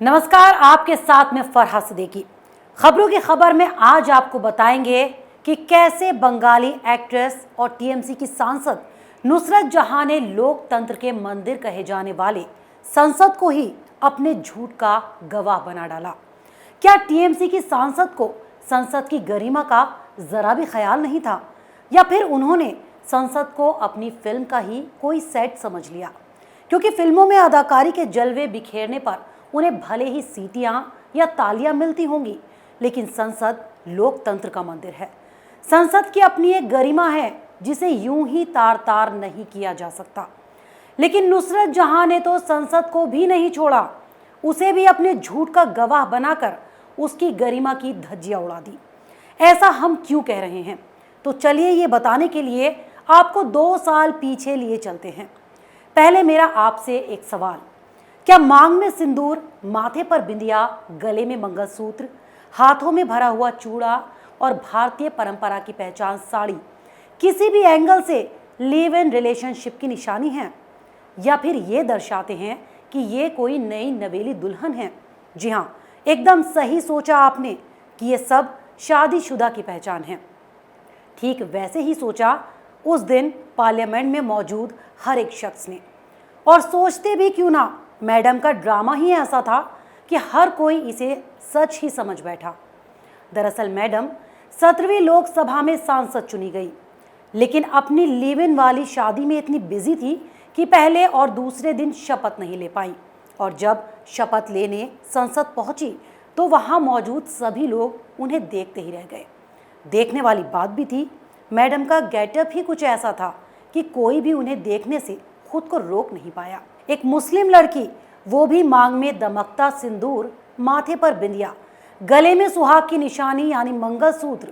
नमस्कार, आपके साथ में फरहा सिद्दीकी। खबरों की खबर में आज आपको बताएंगे कि कैसे बंगाली एक्ट्रेस और टीएमसी की सांसद नुसरत जहां ने लोकतंत्र के मंदिर कहे जाने वाले संसद को ही अपने झूठ का गवाह बना डाला। क्या टीएमसी की सांसद को संसद की गरिमा का जरा भी ख्याल नहीं था, या फिर उन्होंने संसद को अपनी फिल्म का ही कोई सेट समझ लिया? क्योंकि फिल्मों में अदाकारी के जलवे बिखेरने पर उन्हें भले ही सीटियां या तालियां मिलती होंगी, लेकिन संसद लोकतंत्र का मंदिर है। संसद की अपनी एक गरिमा है जिसे यूं ही तार तार नहीं किया जा सकता। लेकिन नुसरत जहां ने तो संसद को भी नहीं छोड़ा, उसे भी अपने झूठ का गवाह बनाकर उसकी गरिमा की धज्जियां उड़ा दी। ऐसा हम क्यों कह रहे हैं? तो चलिए ये बताने के लिए आपको 2 साल पीछे लिए चलते हैं। पहले मेरा आपसे एक सवाल, क्या मांग में सिंदूर, माथे पर बिंदिया, गले में मंगलसूत्र, हाथों में भरा हुआ चूड़ा और भारतीय परंपरा की पहचान साड़ी किसी भी एंगल से लिव इन रिलेशनशिप की निशानी है, या फिर ये दर्शाते हैं कि ये कोई नई नवेली दुल्हन है? जी हाँ, एकदम सही सोचा आपने कि ये सब शादीशुदा की पहचान है। ठीक वैसे ही सोचा उस दिन पार्लियामेंट में मौजूद हर एक शख्स ने। और सोचते भी क्यों ना, मैडम का ड्रामा ही ऐसा था कि हर कोई इसे सच ही समझ बैठा। दरअसल मैडम 17वीं लोकसभा में सांसद चुनी गई, लेकिन अपनी लिव इन वाली शादी में इतनी बिजी थी कि पहले और दूसरे दिन शपथ नहीं ले पाई। और जब शपथ लेने संसद पहुंची तो वहां मौजूद सभी लोग उन्हें देखते ही रह गए। देखने वाली बात भी थी, मैडम का गेटअप ही कुछ ऐसा था कि कोई भी उन्हें देखने से खुद को रोक नहीं पाया। एक मुस्लिम लड़की, वो भी मांग में दमकता सिंदूर, माथे पर बिंदिया, गले में सुहाग की निशानी यानी मंगलसूत्र,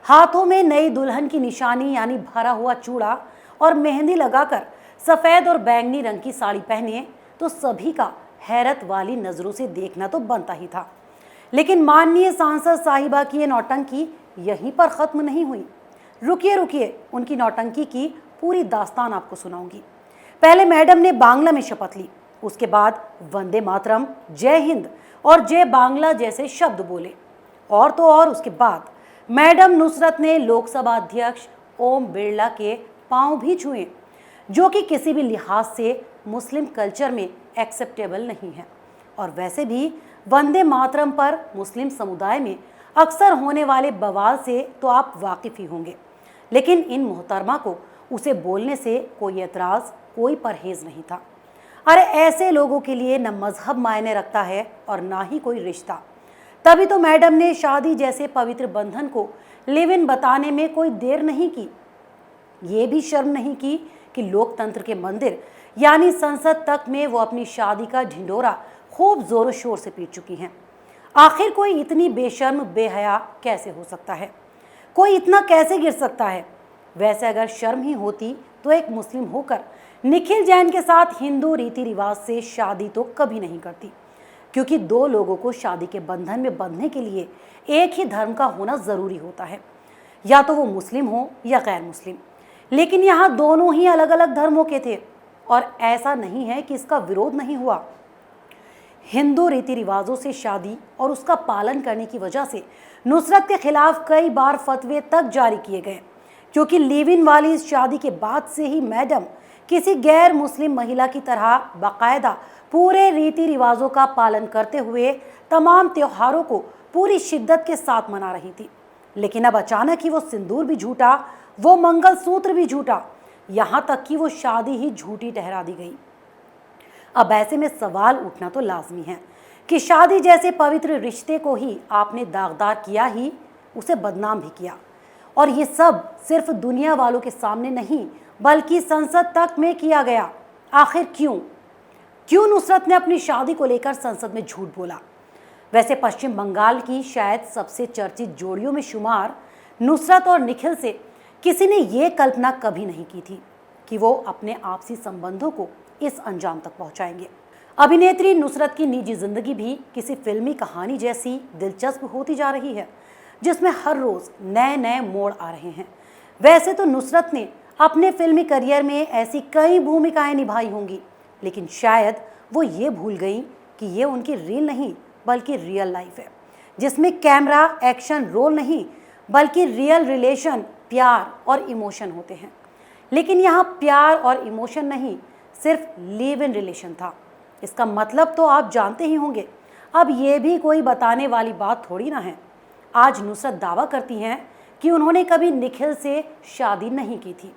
हाथों में नई दुल्हन की निशानी यानी भरा हुआ चूड़ा और मेहंदी लगाकर सफेद और बैंगनी रंग की साड़ी पहने तो सभी का हैरत वाली नजरों से देखना तो बनता ही था। लेकिन माननीय सांसद साहिबा की ये नौटंकी यहीं पर खत्म नहीं हुई। रुकिए रुकिए, उनकी नौटंकी की पूरी दास्तान आपको सुनाऊंगी। पहले मैडम ने बांग्ला में शपथ ली, उसके बाद वंदे मातरम, जय हिंद और जय बांग्ला जैसे शब्द बोले। और तो और उसके बाद मैडम नुसरत ने लोकसभा अध्यक्ष ओम बिरला के पांव भी छुए, जो कि किसी भी लिहाज से मुस्लिम कल्चर में एक्सेप्टेबल नहीं है। और वैसे भी वंदे मातरम पर मुस्लिम समुदाय में अक्सर होने वाले बवाल से तो आप वाकिफ ही होंगे, लेकिन इन मोहतरमा को उसे बोलने से कोई एतराज़, कोई परहेज नहीं था। अरे ऐसे लोगों के लिए न मजहब मायने रखता है और ना ही कोई रिश्ता। तभी तो मैडम ने शादी जैसे पवित्र बंधन को लिव इन बताने में कोई देर नहीं की। ये भी शर्म नहीं की कि लोकतंत्र के मंदिर यानी संसद तक में वो अपनी शादी का ढिंडोरा खूब जोरों शोर से पीट चुकी हैं। आखिर कोई इतनी बेशर्म बेहया कैसे हो सकता है? कोई इतना कैसे गिर सकता है? वैसे अगर शर्म ही होती तो एक मुस्लिम होकर निखिल जैन के साथ हिंदू रीति रिवाज से शादी तो कभी नहीं करती, क्योंकि 2 लोगों को शादी के बंधन में बंधने के लिए एक ही धर्म का होना ज़रूरी होता है, या तो वो मुस्लिम हो या गैर मुस्लिम। लेकिन यहाँ दोनों ही अलग अलग धर्मों के थे और ऐसा नहीं है कि इसका विरोध नहीं हुआ। हिंदू रीति रिवाजों से शादी और उसका पालन करने की वजह से नुसरत के खिलाफ कई बार फतवे तक जारी किए गए, क्योंकि लिव इन वाली इस शादी के बाद से ही मैडम किसी गैर मुस्लिम महिला की तरह बाकायदा पूरे रीति रिवाजों का पालन करते हुए तमाम त्योहारों को पूरी शिद्दत के साथ मना रही थी। लेकिन अब अचानक ही वो सिंदूर भी झूठा, वो मंगलसूत्र भी झूठा, यहाँ तक कि वो शादी ही झूठी ठहरा दी गई। अब ऐसे में सवाल उठना तो लाजमी है कि शादी जैसे पवित्र रिश्ते को ही आपने दागदार किया ही, उसे बदनाम भी किया। और ये सब सिर्फ दुनिया वालों के सामने नहीं बल्कि संसद तक में किया गया। आखिर क्यों नुसरत ने अपनी शादी को लेकर संसद में झूठ बोला? वैसे पश्चिम बंगाल की शायद सबसे चर्चित जोड़ियों में शुमार नुसरत और निखिल से किसी ने ये कल्पना कभी नहीं की थी कि वो अपने आपसी संबंधों को इस अंजाम तक पहुंचाएंगे। अभिनेत्री नुसरत की निजी जिंदगी भी किसी फिल्मी कहानी जैसी दिलचस्प होती जा रही है, जिसमें हर रोज नए नए मोड़ आ रहे हैं। वैसे तो नुसरत ने अपने फिल्मी करियर में ऐसी कई भूमिकाएं निभाई होंगी, लेकिन शायद वो ये भूल गई कि ये उनकी रील नहीं बल्कि रियल लाइफ है, जिसमें कैमरा एक्शन रोल नहीं बल्कि रियल रिलेशन, प्यार और इमोशन होते हैं। लेकिन यहाँ प्यार और इमोशन नहीं, सिर्फ लिव इन रिलेशन था। इसका मतलब तो आप जानते ही होंगे। अब ये भी कोई बताने वाली बात थोड़ी ना है। आज नुसरत दावा करती हैं कि उन्होंने कभी निखिल से शादी नहीं की थी,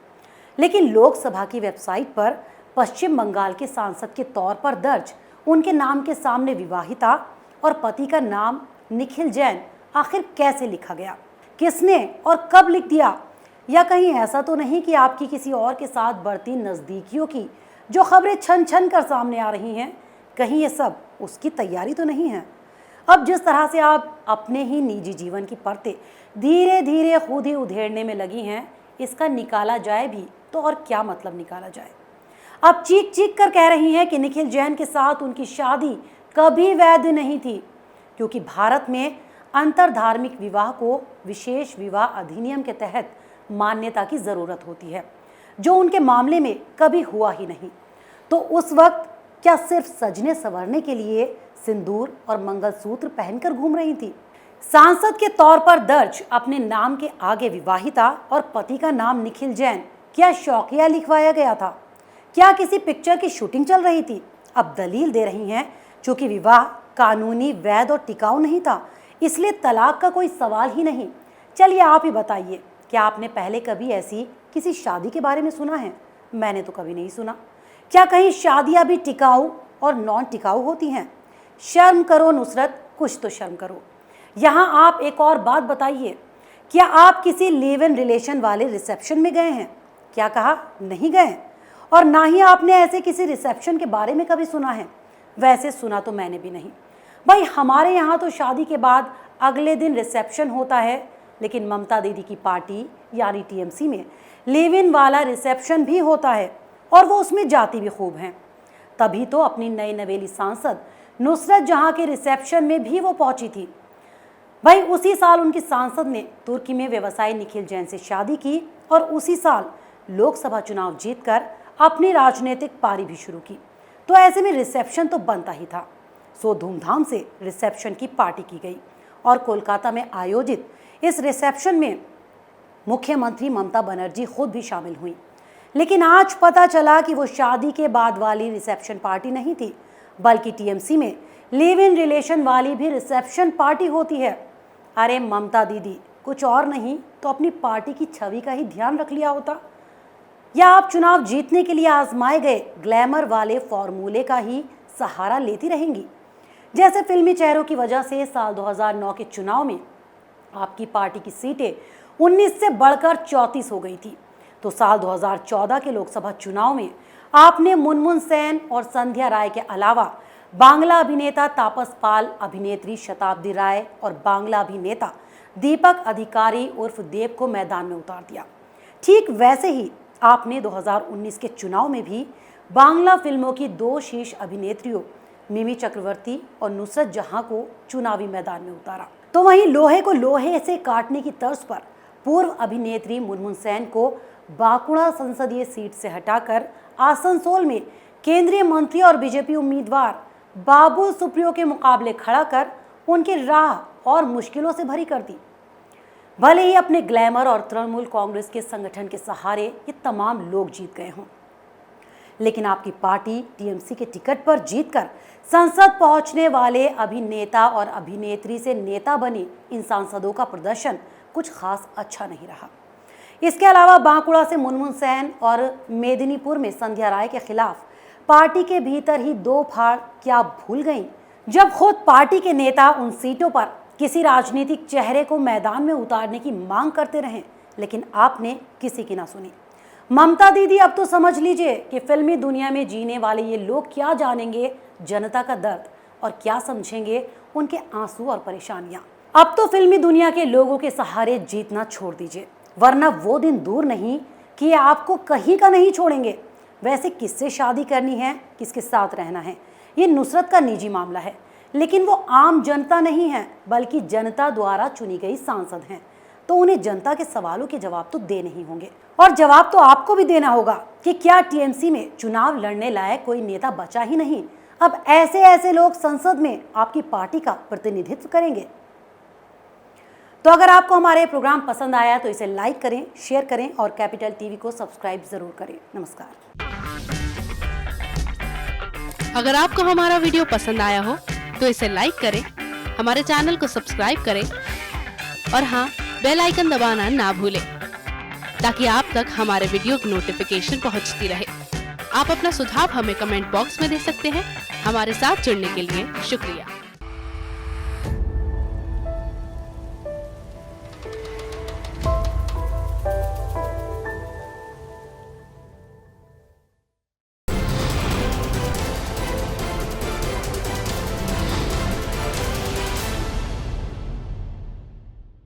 लेकिन लोकसभा की वेबसाइट पर पश्चिम बंगाल के सांसद के तौर पर दर्ज उनके नाम के सामने विवाहिता और पति का नाम निखिल जैन आखिर कैसे लिखा गया, किसने और कब लिख दिया? या कहीं ऐसा तो नहीं कि आपकी किसी और के साथ बढ़ती नज़दीकियों की जो खबरें छन छन कर सामने आ रही हैं, कहीं ये सब उसकी तैयारी तो नहीं है? अब जिस तरह से आप अपने ही निजी जीवन की परतें धीरे धीरे खुद ही उधेड़ने में लगी हैं, इसका निकाला जाए भी तो और क्या मतलब निकाला जाए। अब चीख चीख कर कह रही हैं कि निखिल जैन के साथ उनकी शादी कभी वैध नहीं थी, क्योंकि भारत में अंतरधार्मिक विवाह को विशेष विवाह अधिनियम के तहत मान्यता की ज़रूरत होती है, जो उनके मामले में कभी हुआ ही नहीं। तो उस वक्त क्या सिर्फ सजने संवरने के लिए सिंदूर और मंगलसूत्र पहनकर घूम रही थी? सांसद के तौर पर दर्ज अपने नाम के आगे विवाहिता और पति का नाम निखिल जैन क्या शौकिया लिखवाया गया था? क्या किसी पिक्चर की शूटिंग चल रही थी? अब दलील दे रही हैं चूंकि विवाह कानूनी, वैध और टिकाऊ नहीं था, इसलिए तलाक का कोई सवाल ही नहीं। चलिए आप ही बताइए, क्या आपने पहले कभी ऐसी किसी शादी के बारे में सुना है? मैंने तो कभी नहीं सुना। क्या कहीं शादियां भी टिकाऊ और नॉन टिकाऊ होती हैं? शर्म करो नुसरत, कुछ तो शर्म करो। यहाँ आप एक और बात बताइए, क्या आप किसी लिव इन रिलेशन वाले रिसेप्शन में गए हैं? क्या कहा? नहीं गए। और ना ही आपने ऐसे किसी रिसेप्शन के बारे में कभी सुना है। वैसे सुना तो मैंने भी नहीं। भाई हमारे यहाँ तो शादी के बाद अगले दिन रिसेप्शन होता है, लेकिन ममता दीदी की पार्टी यानी टीएमसी में लिव इन वाला रिसेप्शन भी होता है, और वो उसमें जाती भी खूब हैं। तभी तो अपनी नई नवेली सांसद नुसरत जहाँ के रिसेप्शन में भी वो पहुंची थी। भाई उसी साल उनकी सांसद ने तुर्की में व्यवसायी निखिल जैन से शादी की और उसी साल लोकसभा चुनाव जीतकर अपनी राजनीतिक पारी भी शुरू की। तो ऐसे में रिसेप्शन तो बनता ही था। सो धूमधाम से रिसेप्शन की पार्टी की गई और कोलकाता में आयोजित इस रिसेप्शन में मुख्यमंत्री ममता बनर्जी खुद भी शामिल हुई। लेकिन आज पता चला कि वो शादी के बाद वाली रिसेप्शन पार्टी नहीं थी, बल्कि टीएमसी में लिव इन रिलेशन वाली भी रिसेप्शन पार्टी होती है। अरे ममता दीदी, कुछ और नहीं तो अपनी पार्टी की छवि का ही ध्यान रख लिया होता, या आप चुनाव जीतने के लिए आजमाए गए ग्लैमर वाले फॉर्मूले का ही सहारा लेती रहेंगी। जैसे फिल्मी चेहरों की वजह से साल 2009 के चुनाव में आपकी पार्टी की सीटें 19 से बढ़कर 34 हो गई थी, तो साल 2014 के लोकसभा चुनाव में आपने मुनमुन सेन और संध्या राय के अलावा बांग्ला अभिनेता तापस पाल, अभिनेत्री शताब्दी राय और बांग्ला अभिनेता दीपक अधिकारी उर्फ देव को मैदान में उतार दिया। ठीक वैसे ही आपने 2019 के चुनाव में भी बांग्ला फिल्मों की दो शीर्ष अभिनेत्रियों मिमी चक्रवर्ती और नुसरत जहां को चुनावी मैदान में उतारा। तो वहीं लोहे को लोहे से काटने की तर्ज पर पूर्व अभिनेत्री मुनमुन सेन को बांकुड़ा संसदीय सीट से हटाकर आसनसोल में केंद्रीय मंत्री और बीजेपी उम्मीदवार बाबुल सुप्रियो के मुकाबले खड़ा कर उनकी राह और मुश्किलों से भरी कर दी। भले ही अपने ग्लैमर और तृणमूल कांग्रेस के संगठन के सहारे ये तमाम लोग जीत गए हों, लेकिन आपकी पार्टी टीएमसी के टिकट पर जीतकर संसद पहुंचने वाले अभिनेता और अभिनेत्री से नेता बने इन सांसदों का प्रदर्शन कुछ खास अच्छा नहीं रहा। इसके अलावा बांकुड़ा से मुनमुन सेन और मेदिनीपुर में संध्या राय के खिलाफ पार्टी के भीतर ही दो फाड़ क्या भूल गईं, जब खुद पार्टी के नेता उन सीटों पर किसी राजनीतिक चेहरे को मैदान में उतारने की मांग करते रहे, लेकिन आपने किसी की ना सुनी। ममता दीदी, अब तो समझ लीजिए कि फिल्मी दुनिया में जीने वाले ये लोग क्या जानेंगे जनता का दर्द और क्या समझेंगे उनके आंसू और परेशानियां। अब तो फिल्मी दुनिया के लोगों के सहारे जीतना छोड़ दीजिए, वरना वो दिन दूर नहीं कि ये आपको कहीं का नहीं छोड़ेंगे। वैसे किससे शादी करनी है, किसके साथ रहना है, ये नुसरत का निजी मामला है, लेकिन वो आम जनता नहीं है बल्कि जनता द्वारा चुनी गई सांसद हैं, तो उन्हें जनता के सवालों के जवाब तो देने ही होंगे। और जवाब तो आपको भी देना होगा कि क्या टीएमसी में चुनाव लड़ने लायक कोई नेता बचा ही नहीं। अब ऐसे ऐसे लोग संसद में आपकी पार्टी का प्रतिनिधित्व करेंगे। तो अगर आपको हमारे प्रोग्राम पसंद आया तो इसे लाइक करें, शेयर करें और कैपिटल टीवी को सब्सक्राइब जरूर करें। नमस्कार। अगर आपको हमारा वीडियो पसंद आया हो तो इसे लाइक करें, हमारे चैनल को सब्सक्राइब करें और हाँ, बेल आइकन दबाना ना भूलें ताकि आप तक हमारे वीडियो की नोटिफिकेशन पहुंचती रहे। आप अपना सुझाव हमें कमेंट बॉक्स में दे सकते हैं। हमारे साथ जुड़ने के लिए शुक्रिया।